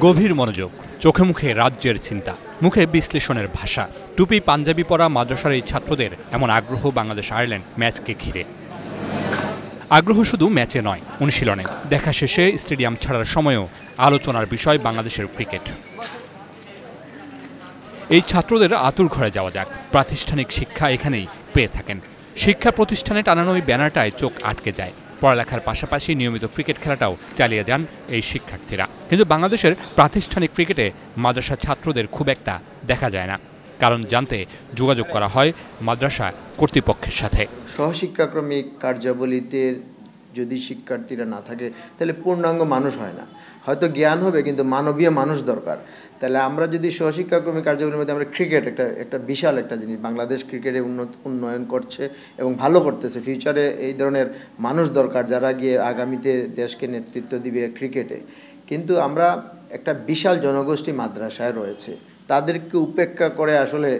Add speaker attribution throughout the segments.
Speaker 1: গভীর মনোযোগ, চোখে মুখে রাজ্যের চিন্তা, মুখে বিশ্লেষণের ভাষা। টুপি পাঞ্জাবি পরা মাদ্রাসার এই ছাত্রদের এমন আগ্রহ বাংলাদেশ আয়ারল্যান্ড ম্যাচকে ঘিরে। আগ্রহ শুধু ম্যাচে নয়, অনুশীলনে। দেখা শেষে স্টেডিয়াম ছাড়ার সময়ও আলোচনার বিষয় বাংলাদেশের ক্রিকেট। এই ছাত্রদের আতুর ঘরে যাওয়া যাক। প্রাতিষ্ঠানিক শিক্ষা এখানেই পেয়ে থাকেন। শিক্ষা প্রতিষ্ঠানে টানানো ওই ব্যানারটায় চোখ আটকে যায়। পড়ালেখার পাশাপাশি নিয়মিত ক্রিকেট খেলাটাও চালিয়ে যান এই শিক্ষার্থীরা। কিন্তু বাংলাদেশের প্রাতিষ্ঠানিক ক্রিকেটে মাদ্রাসা ছাত্রদের খুব একটা দেখা যায় না। কারণ জানতে যোগাযোগ করা হয় মাদ্রাসা কর্তৃপক্ষের সাথে।
Speaker 2: সহশিক্ষাক্রমিক কার্যাবলীতে যদি শিক্ষার্থীরা না থাকে তাহলে পূর্ণাঙ্গ মানুষ হয় না। হয়তো জ্ঞান হবে কিন্তু মানবীয় মানুষ দরকার। তাহলে আমরা যদি সহশিক্ষাক্রমিক কার্যক্রমের মধ্যে আমরা ক্রিকেট একটা বিশাল একটা জিনিস, বাংলাদেশ ক্রিকেটে উন্নয়ন করছে এবং ভালো করতেছে। ফিউচারে এই ধরনের মানুষ দরকার যারা গিয়ে আগামীতে দেশকে নেতৃত্ব দিবে ক্রিকেটে। কিন্তু আমরা একটা বিশাল জনগোষ্ঠী মাদ্রাসায় রয়েছে, তাদেরকে উপেক্ষা করে আসলে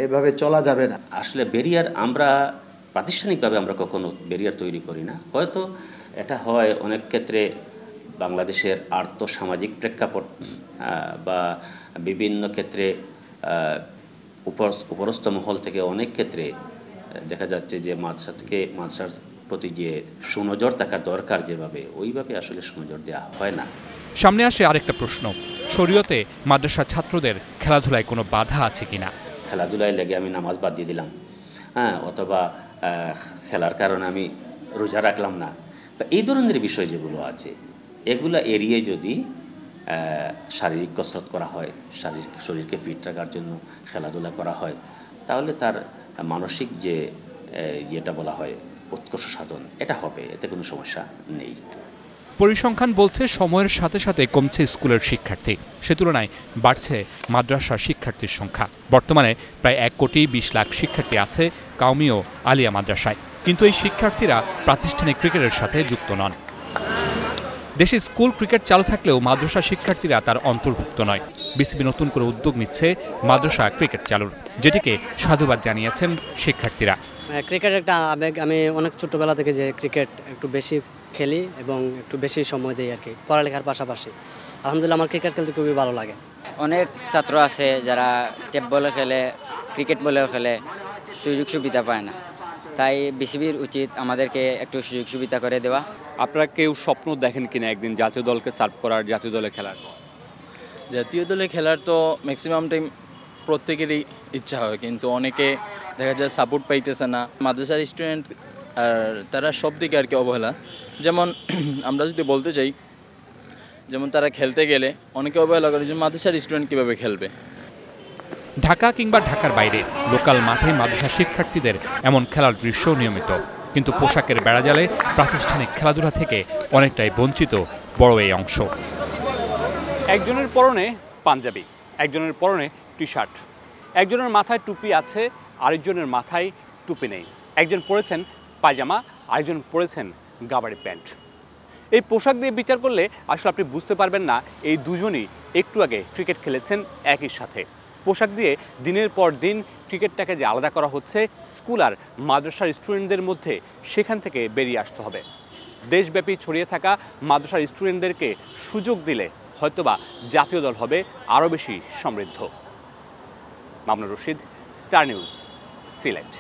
Speaker 2: এভাবে চলা যাবে না।
Speaker 3: আসলে ব্যারিয়ার আমরা প্রাতিষ্ঠানিকভাবে আমরা কখনো ব্যারিয়ার তৈরি করি না। হয়তো এটা হয় অনেক ক্ষেত্রে বাংলাদেশের আর্থসামাজিক প্রেক্ষাপট বা বিভিন্ন ক্ষেত্রে উপরস্থ মহল থেকে অনেক ক্ষেত্রে দেখা যাচ্ছে যে মাদ্রাসার প্রতি যে সুনজর থাকা দরকার যেভাবে ওইভাবে আসলে সুনজর দেওয়া হয় না।
Speaker 1: সামনে আসে আরেকটা প্রশ্ন, শরীয়তে মাদ্রাসা ছাত্রদের খেলাধুলায় কোনো বাধা আছে কিনা?
Speaker 3: খেলাধুলায় লেগে আমি নামাজ বাদ দিয়ে দিলাম, অথবা খেলার কারণে আমি রোজা রাখলাম না, বা এই ধরনের বিষয় যেগুলো আছে এগুলো এড়িয়ে যদি শারীরিক কসরত করা হয়, শরীরকে ফিট রাখার জন্য খেলাধুলা করা হয়, তাহলে তার মানসিক যে যেটা বলা হয় উৎকর্ষ সাধন, এটা হবে, এতে কোনো সমস্যা নেই।
Speaker 1: পরিসংখ্যান বলছে সময়ের সাথে সাথে কমছে স্কুলের শিক্ষার্থী, সে তুলনায় বাড়ছে মাদ্রাসার শিক্ষার্থীর সংখ্যা। বর্তমানে প্রায় 1,20,00,000 শিক্ষার্থী আছে কাউমি ও আলিয়া মাদ্রাসায়। কিন্তু এই শিক্ষার্থীরা প্রাতিষ্ঠানিক ক্রিকেটের সাথে যুক্ত নন। দেশে স্কুল ক্রিকেট চালু থাকলেও মাদ্রাসা শিক্ষার্থীরা তার অন্তর্ভুক্ত নয়। বিসিবি নতুন করে উদ্যোগ নিচ্ছে মাদ্রাসা ক্রিকেট চালুর, যেটিকে সাধুবাদ জানিয়েছেন শিক্ষার্থীরা।
Speaker 4: ক্রিকেট একটা আবেগ। আমি অনেক ছোটবেলা থেকে যে ক্রিকেট একটু বেশি খেলি এবং একটু বেশি সময় দিই আর কি, পড়ালেখার পাশাপাশি। আলহামদুলিল্লাহ আমার ক্রিকেট খেলতে খুবই ভালো লাগে।
Speaker 5: অনেক ছাত্র আছে যারা টেপ বলে খেলে, ক্রিকেট বলেও খেলে, সুযোগ সুবিধা পায় না। তাই বিসিবির উচিত আমাদেরকে একটু সুযোগ সুবিধা করে দেওয়া।
Speaker 1: আপনারা কেউ স্বপ্ন দেখেন কিনা একদিন জাতীয় দলকে সার্ভ করার, জাতীয় দলে খেলার?
Speaker 6: জাতীয় দলে খেলার তো ম্যাক্সিমাম টাইম প্রত্যেকেরই ইচ্ছা হয়, কিন্তু অনেকে দেখা যায় সাপোর্ট পাইতেছে না। মাদ্রাসার স্টুডেন্ট আর তারা সব দিকে আর কি অবহেলা। যেমন আমরা যদি বলতে চাই, যেমন তারা খেলতে গেলে অনেকে অবহেলা করে যে মাদ্রাসার স্টুডেন্ট কীভাবে খেলবে।
Speaker 1: ঢাকা কিংবা ঢাকার বাইরে লোকাল মাঠে মাদ্রাসা শিক্ষার্থীদের এমন খেলার দৃশ্য নিয়মিত। কিন্তু পোশাকের বেড়াজালে প্রাতিষ্ঠানিক খেলাধুলা থেকে অনেকটাই বঞ্চিত বড় এই অংশ। একজনের পরনে পাঞ্জাবি, একজনের পরনে টি শার্ট, একজনের মাথায় টুপি আছে, আরেকজনের মাথায় টুপি নেই। একজন পরেছেন পায়জামা, আরেকজন পরেছেন গাবারি প্যান্ট। এই পোশাক দিয়ে বিচার করলে আসলে আপনি বুঝতে পারবেন না এই দুজনই একটু আগে ক্রিকেট খেলেছেন একই সাথে। পোশাক দিয়ে দিনের পর দিন ক্রিকেটটাকে যে আলাদা করা হচ্ছে স্কুল আর মাদ্রাসার স্টুডেন্টদের মধ্যে, সেখান থেকে বেরিয়ে আসতে হবে। দেশব্যাপী ছড়িয়ে থাকা মাদ্রাসার স্টুডেন্টদেরকে সুযোগ দিলে হয়তোবা জাতীয় দল হবে আরও বেশি সমৃদ্ধ। Mamunur Rashid, star news, Sylhet.